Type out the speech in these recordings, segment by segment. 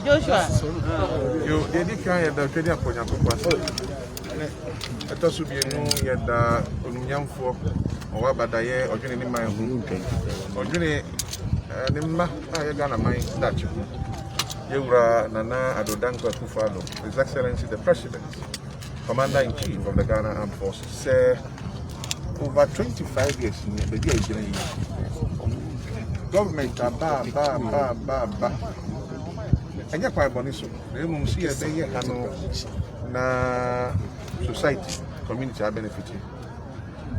Joshua. You did carry the Kenya Ponya. I thought you knew the Unyamfo or Badaye or Jenny my home. Or Jenny Nima, I got my statue. Yura Nana Adodanko Kufado, His Excellency the President, Commander-in-Chief of the Ghana Armed Forces, say over 25 years in the day. Government are ba. And you're quite bonny, so they will see a day na society, community are benefiting.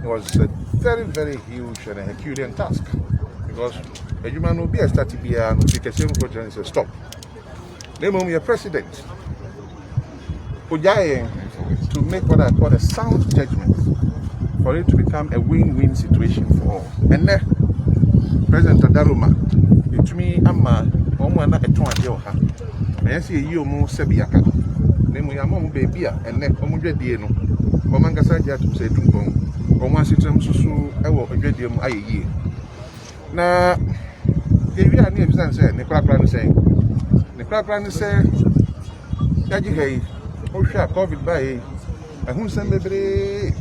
It was a very, very huge and a Herculean task because a human will be a static beer and the same project is a stop. They will be a president to make what I call a sound judgment for it to become a win-win situation for all. And then President Daruma, it me ama omwana eton ade oha. Na yesi yi omu sebiaka. Ne mu yamom baby a ene omudwadie no. Omangasa ja to say dunkon. Omwa sitem susu ewo odwadie mu ayeye. Na ewi ani ebisan say ne kwakra no say. Ne kwakra no say yaji hey o hwa covid bae. Ehun sem bebre.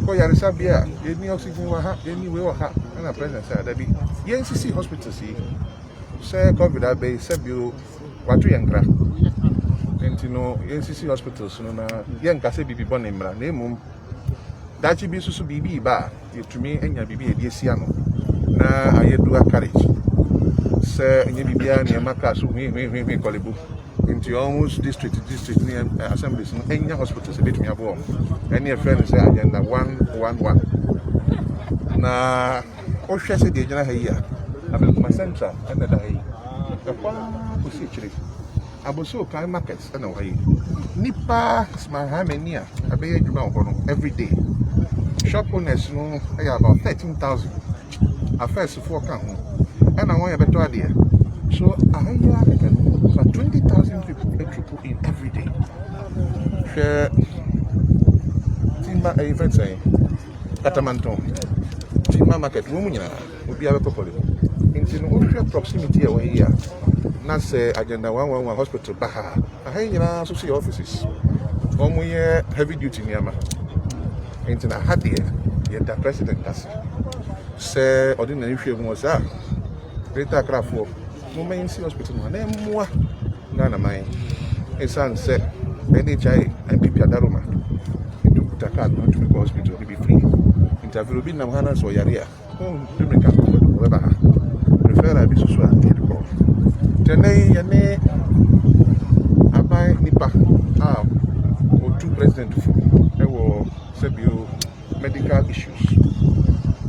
Ko yare sabia, any oxygen waha, any way waha, and a present said that the NCC hospital see, say COVID abe, Sebio, Watu Yankra. And you know, NCC hospitals, no, Yankase be born in Mra, name that you be so BB bar, you to me and your BB a DCano. Na I do a carriage. Sir, and you be behind your Macas, we call it. Into almost district near assemblies in any hospitals a bit me above. Any friend say agenda 111. Na Osha said the agenda here. Ablekuma Central and the day. The one was actually Aboso Kai markets and away. Nipa Smahamenia, a bay every day. Shop owners know about 13,000. A first 4 count. And I want a better idea. So I have over 20,000 people in every day. Share Timba event saying Katamanton Timba market Rumuna will be a couple. In proximity away here. Not say agenda 111 hospital Baha. I have social offices. 1 year heavy duty Yama. Into a had yet the president does say ordinary was that greater craft for Moment hospital, and more Ghana mine. A son said, NHI and APPIAH Daruma. It took a card not to make hospital to be free. Interview bin Namhana so Yaria. Oh, to make up whoever. Prefer I be so sure. Tene Yane Abai Nipa. Or 2 president. There were several medical issues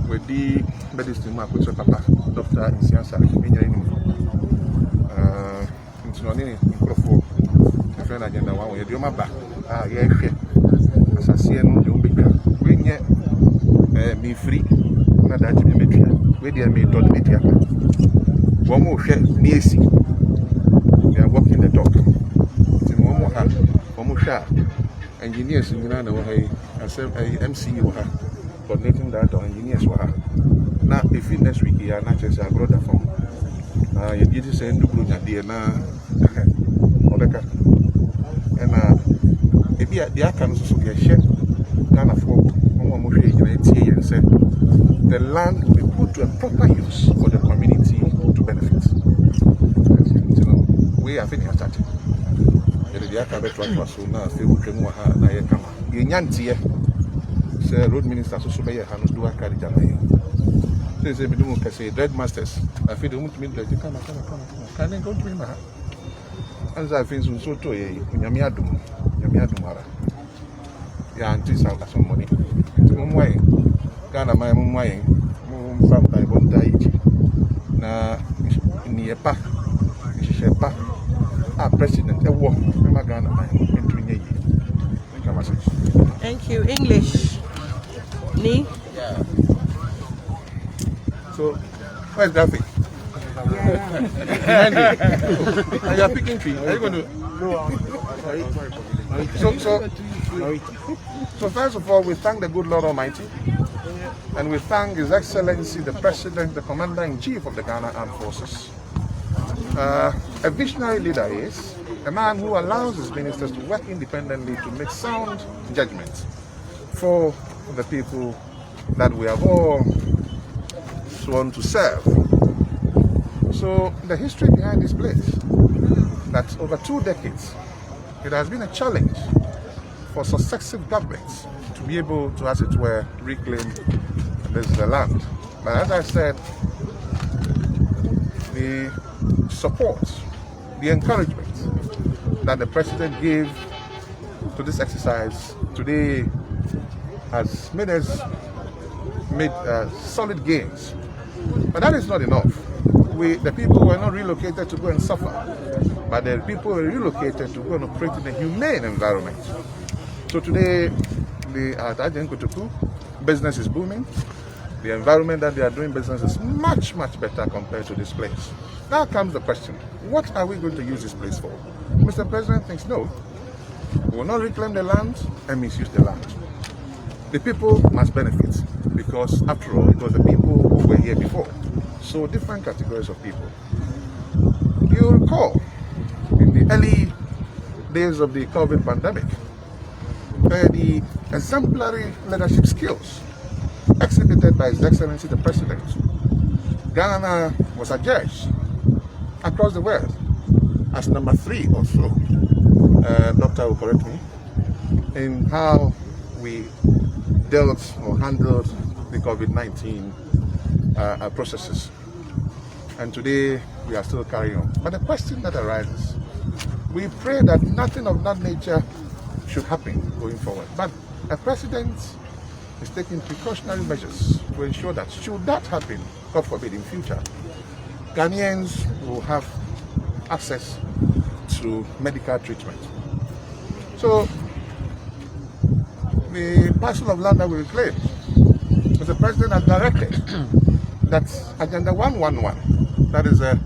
with the medicine mark with Papa, Dr. Agyin Asare. It's not any microphone. My friend agenda 1 way. Do my back. Yeah, Assassin, you big. When you me free, not that you make it. Where they may don't make it. One more share, me see. They are walking the dog. One more hat, one more share. Engineers in Ghana, I said, MCU, coordinating that or engineers were. Now, if next week, you are not just a brother from. You did the same group at the Odeka. And if you are the accounts of your share, none of and said the land will be put to a proper use for the community to benefit. You know, we have finished that. The Acquah so now, if you can have a Yantia, say, road minister, so Subaya Hanu do a carriage. They say, we say, Dread Masters. I feel they want me to come. Can I go to him? As I feel so to Yamiadum, Yamiadumara. Yantis have some money. Mumway, Ghana, my Mumway, sometimes won't die. Na near Pa, Shepa, President, a war, Ghana, into Nye. Thank you. English. Ni? Yeah. So, where's Graphic? And you're picking tree. Are you going to? So first of all, we thank the good Lord Almighty And we thank His Excellency, the President, the Commander-in-Chief of the Ghana Armed Forces. A visionary leader is a man who allows his ministers to work independently to make sound judgments for the people that we have all sworn to serve. So the history behind this place, that over 2 decades, it has been a challenge for successive governments to be able to, as it were, reclaim the land. But as I said, the support, the encouragement that the President gave to this exercise today has made us solid gains. But that is not enough. The people were not relocated to go and suffer, but the people were relocated to go and operate in a humane environment. So today, at Agyin Asare, business is booming. The environment that they are doing business is much, much better compared to this place. Now comes the question, what are we going to use this place for? Mr. President thinks, no, we will not reclaim the land and misuse the land. The people must benefit, because after all, it was the people who were here before. So different categories of people. You recall, in the early days of the COVID pandemic, the exemplary leadership skills exhibited by His Excellency the President. Ghana was adjudged across the world as number 3 or so, Doctor will correct me, in how we dealt or handled the COVID-19 processes. And today we are still carrying on. But the question that arises, we pray that nothing of that nature should happen going forward. But a president is taking precautionary measures to ensure that should that happen, God forbid, in future, Ghanaians will have access to medical treatment. So the parcel of land that we reclaimed, the President has directed that Agenda 111, that is a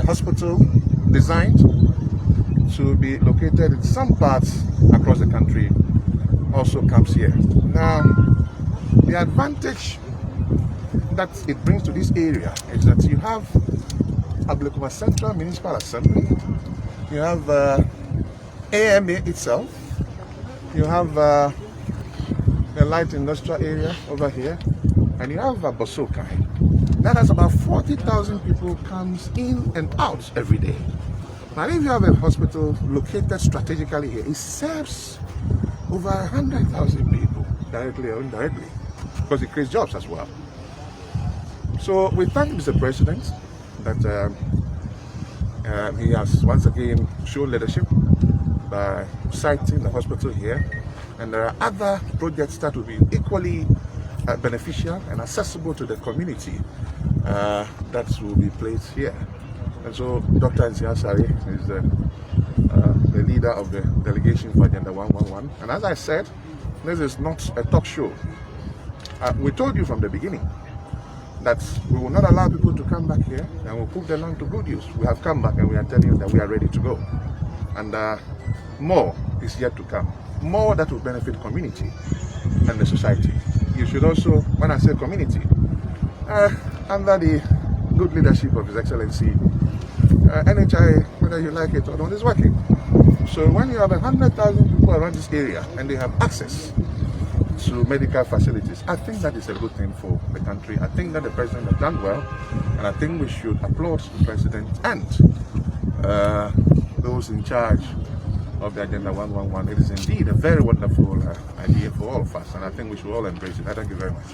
hospital designed to be located in some parts across the country, also comes here. Now, the advantage that it brings to this area is that you have Ablekuma Central Municipal Assembly, you have AMA itself, you have the light industrial area over here, and you have Bosokai. That has about 40,000 people comes in and out every day. Now, if you have a hospital located strategically here, it serves over 100,000 people, directly or indirectly, because it creates jobs as well. So we thank Mr. President that he has once again shown leadership by citing the hospital here, and there are other projects that will be equally beneficial and accessible to the community that will be placed here. And so Dr. Agyin Asare is the leader of the delegation for Agenda 111. And as I said, this is not a talk show. We told you from the beginning that we will not allow people to come back here, and we'll put the land to good use. We have come back and we are telling you that we are ready to go. And more is yet to come. More that will benefit community and the society. You should also, when I say community, under the good leadership of His Excellency, NHI, whether you like it or not, is working. So when you have 100,000 people around this area and they have access to medical facilities, I think that is a good thing for the country. I think that the President has done well, and I think we should applaud the President and those in charge of the Agenda 111. It is indeed a very wonderful idea for all of us, and I think we should all embrace it. I thank you very much.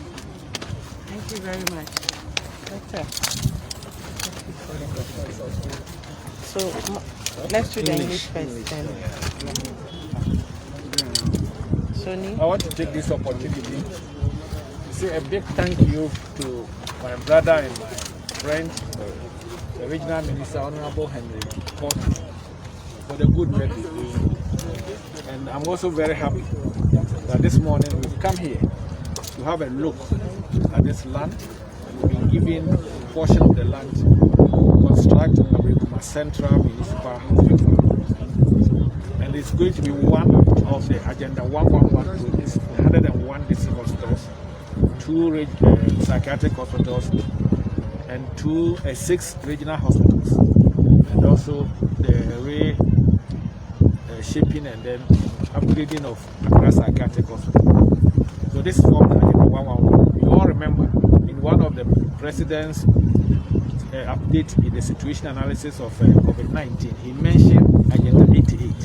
Thank you very much. Doctor. So let's do the English first then. Sonny? I want to take this opportunity to say a big thank you to my brother and my friend, the Regional Minister, Honorable Henry Court, for the good work he's doing. And I'm also very happy that this morning we've come here to have a look at this land. We've been given a portion of the land to construct Ablekuma Central Municipal Hospital. And it's going to be one of the Agenda 111 projects, 101 district hospitals, 2 2 psychiatric hospitals and 6 regional hospitals, and also the shaping and then upgrading of Accra Psychiatric Hospital. So this formed Agenda 111. You all remember in one of the president's update in the situation analysis of COVID-19, he mentioned Agenda 88.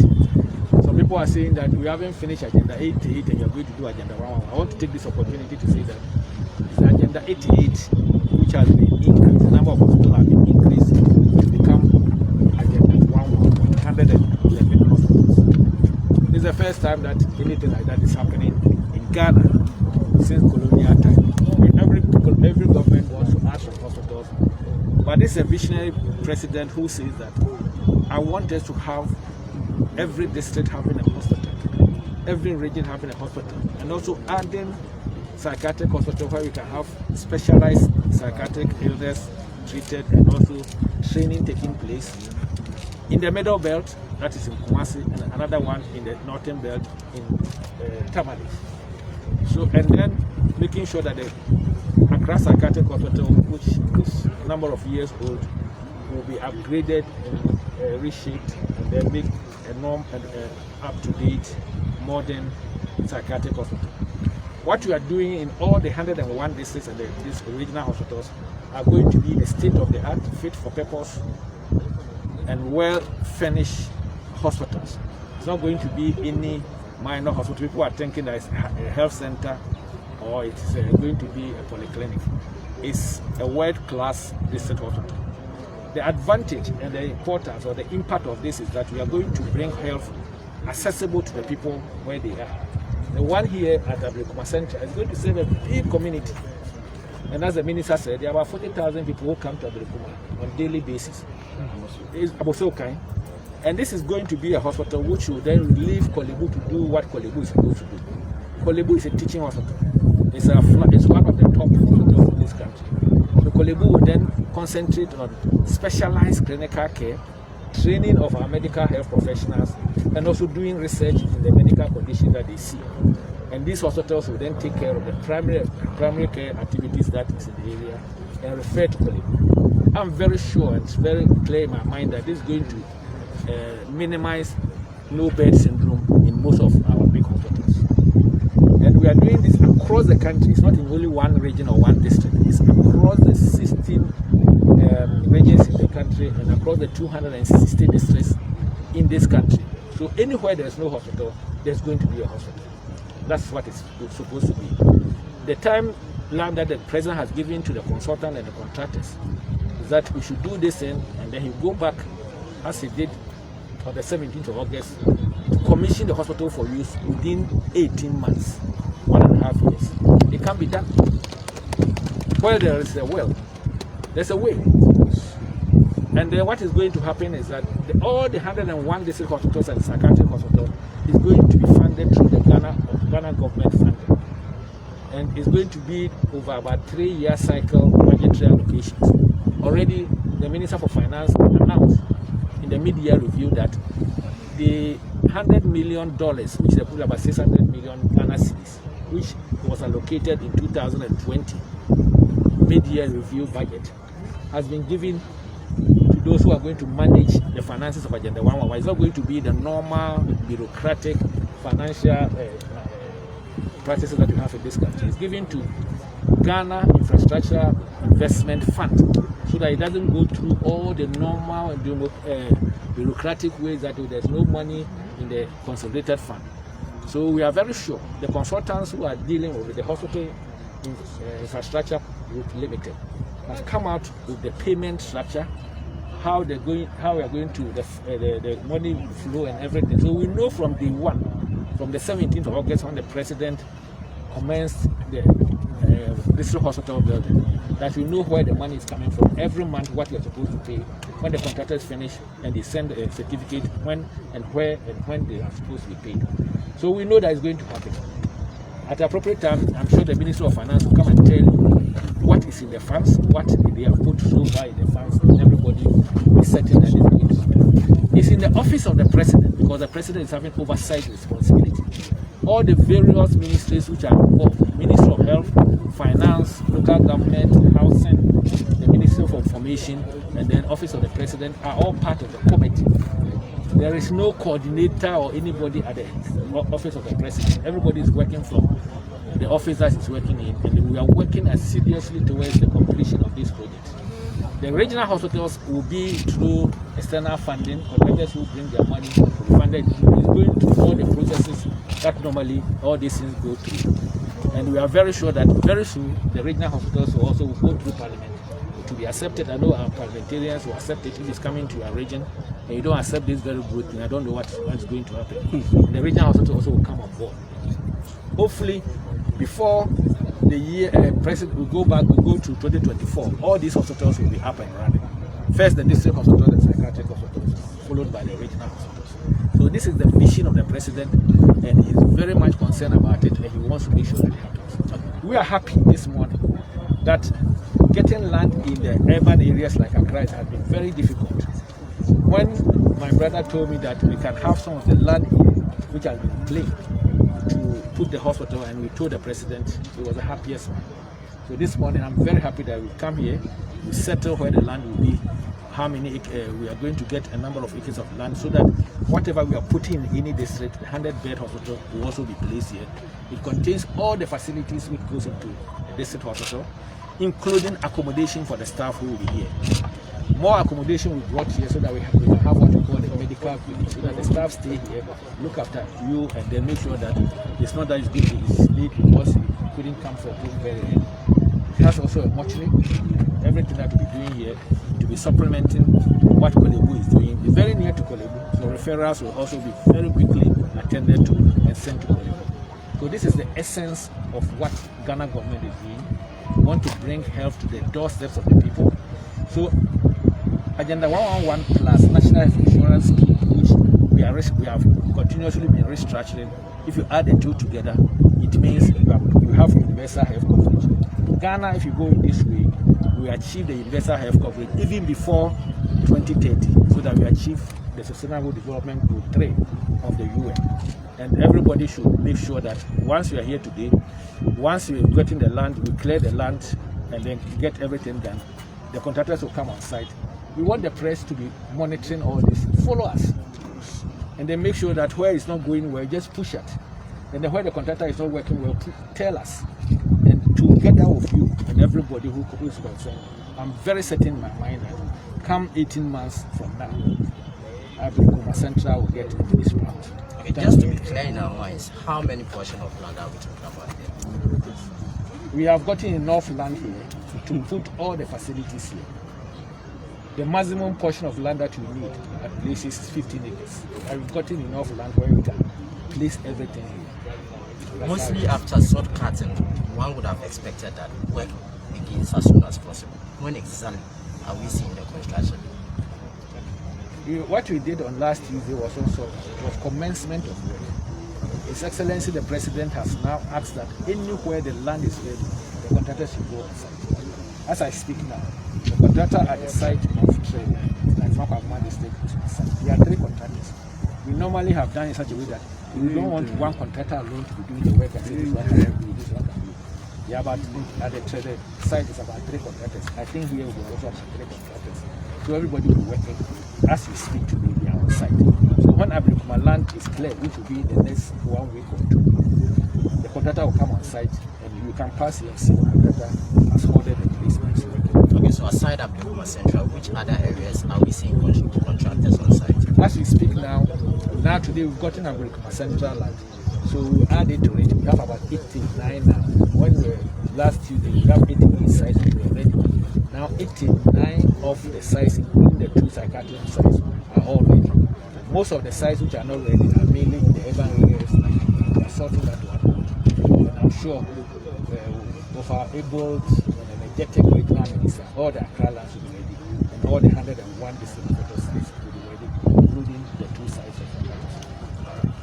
Some people are saying that we haven't finished Agenda 88 and you're going to do Agenda 111. I want to take this opportunity to say that it's Agenda 88 which has been increased. The number of hospitals have been increased to become Agenda 111, 111 hospitals. This is the first time that anything like that is happening in Ghana since colonial time. Every government wants to add some hospitals, but this is a visionary president who says that I want us to have every district having a hospital, every region having a hospital, and also adding psychiatric hospital where we can have specialized psychiatric illness treated and also training taking place in the middle belt, that is in Kumasi, and another one in the northern belt in Tamale. So, and then making sure that the Accra Psychiatric Hospital, which is a number of years old, will be upgraded and reshaped, and then make a norm and up-to-date modern psychiatric hospital. What we are doing in all the 101 districts and these regional hospitals are going to be the state-of-the-art, fit for purpose, and well-furnished hospitals. It's not going to be any minor hospital. People are thinking that it's a health center or it's going to be a polyclinic. It's a world-class district hospital. The advantage and the importance or the impact of this is that we are going to bring health accessible to the people where they are. The one here at Ablekuma Center is going to serve a big community. And as the minister said, there are about 40,000 people who come to Ablekuma on a daily basis. It's about. And this is going to be a hospital which will then relieve Kolebu to do what Kolebu is supposed to do. Kolebu is a teaching hospital. It's one of the top hospitals in this country. So Kolebu will then concentrate on specialized clinical care, training of our medical health professionals, and also doing research in the medical condition that they see. And these hospitals will then take care of the primary care activities that is in the area and refer to Kolebu. I'm very sure and it's very clear in my mind that this is going to minimize no bed syndrome in most of our big hospitals. And we are doing this across the country. It's not in only one region or one district. It's across the 16 regions in the country and across the 260 districts in this country. So anywhere there's no hospital, there's going to be a hospital. That's what it's supposed to be. The timeline that the president has given to the consultant and the contractors is that we should do this and then he'll go back as he did on the 17th of August to commission the hospital for use within 18 months, 1.5 years. It can be done. Where there is a will, there's a way. And then what is going to happen is that all the 101 district hospitals and psychiatric hospitals is going to be funded through the Ghana government funding. And it's going to be over about 3-year cycle budgetary allocations. Already the Minister for Finance announced in the mid-year review that the $100 million, which they put about 600 million Ghana cedis, which was allocated in 2020 mid-year review budget, has been given to those who are going to manage the finances of Agenda 111. It's not going to be the normal bureaucratic financial practices that we have in this country. It's given to Ghana Infrastructure Investment Fund so that it doesn't go through all the normal bureaucratic ways that there's no money in the consolidated fund. So we are very sure the consultants who are dealing with the hospital infrastructure group limited have come out with the payment structure, how we are going to the money flow and everything. So we know from day one, from the 17th of August when the president commenced the district hospital building, that we know where the money is coming from every month, what we are supposed to pay, when the contractors finish, and they send a certificate when and where and when they are supposed to be paid. So we know that it's going to happen. At the appropriate time, I'm sure the Minister of Finance will come and tell you what is in the funds, what they have put so far in the funds, and everybody is certain that it's going to happen. It's in the office of the president, because the president is having oversight responsibility. all the various ministries which are involved, Ministry of Health, Finance, Local Government, Housing, the Ministry of Information, and then Office of the President are all part of the committee. There is no coordinator or anybody at the Office of the President. Everybody is working from the office that is working in, and we are working assiduously towards the completion of this project. The regional hospitals will be through external funding, contractors who bring their money to be funded. It's going through all the processes that normally all these things go through. And we are very sure that very soon the regional hospitals will also go through Parliament to be accepted. I know our parliamentarians will accept it if it's coming to our region, and you don't accept this very good thing. I don't know what's going to happen. The regional hospital also will come on board. Hopefully, before the year president will go to 2024, all these hospitals will be up and running. First the district hospital, the psychiatric hospitals, followed by the regional hospitals. So this is the vision of the president, and he is very much concerned about it, and he wants to make sure that it happens. We are happy this morning that getting land in the urban areas like Accra has been very difficult. When my brother told me that we can have some of the land which has been claimed to put the hospital, and we told the president, he was the happiest man. So this morning I'm very happy that we come here, we settle where the land will be, how many we are going to get a number of acres of land, so that whatever we are putting in any district, the 100-bed hospital will also be placed here. It contains all the facilities which goes into the district hospital, including accommodation for the staff who will be here. More accommodation we brought here so that we can have what we call the medical village, so that the staff stay here, look after you, and then make sure that it's not that it's going to be sleep because he couldn't come for home very early. It has also a mortuary, everything that we'll be doing here to be supplementing what Kolebu is doing. It's very near to Kolebu, so referrals will also be very quickly attended to and sent to Kolebu. So this is the essence of what Ghana government is doing. We want to bring health to the doorsteps of the people. So Agenda 111 plus National Insurance Scheme, which we have continuously been restructuring. If you add the two together, it means you have universal health coverage. Ghana, if you go in this way, we achieve the universal health coverage even before 2030, so that we achieve the Sustainable Development Goal 3 of the UN. And everybody should make sure that once you are here today, once you are getting the land, we clear the land and then get everything done. The contractors will come on site. We want the press to be monitoring all this. Follow us. And then make sure that where it's not going well, just push it. And then where the contractor is not working well, tell us. And together with you and everybody who is concerned, I'm very certain in my mind that come 18 months from now, Ablekuma Central will get into this plant. Okay, just to be clear in our minds, how many portions of land are we talking about here? We have gotten enough land here to put all the facilities here. The maximum portion of land that we need at least is 15 acres. I've gotten enough land where we can place everything here. Mostly after short cutting, one would have expected that work begins as soon as possible. When exactly are we seeing the construction? What we did on last Tuesday was also commencement of work. His Excellency the President has now asked that anywhere the land is ready, the contractors should go on site. As I speak now, the contractor at the site of Prez, like Ablekuma District Hospital, there are 3 contractors. We normally have done in such a way that we don't want one contractor alone to be doing the work and say this one can do, this one can do. Yeah, but at the site is about 3 contractors. I think here we also have 3 contractors. So everybody will be working. As we speak today, we are on site. So when Ablekuma land is clear, which will be the next 1 week or 2, the contractor will come on site and you can pass here and see the contractor has ordered the place. Okay, so aside Ablekuma Central, which other areas are we seeing contractors on site? As we speak now today we've gotten Ablekuma Central land. So we add it to it. We have about 89 now. When we were last Tuesday, we have 88 sites already. Now 89 of the sites, including the 2 psychiatric sites, are all ready. Most of the sites which are not ready are mainly in the urban areas. We are sorting that one. And I'm sure of our able and energetic regional minister, all the Accra lands will be ready, and all the 101 district hospital sites will be ready, including the 2 sites of the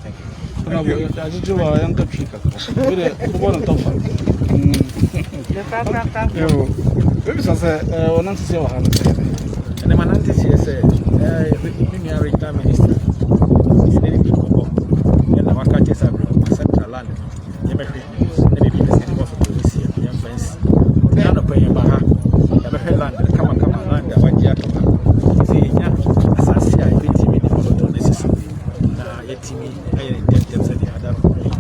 Thank you. yɛtumi ayɛ ntɛmtɛm sɛ deɛ ada no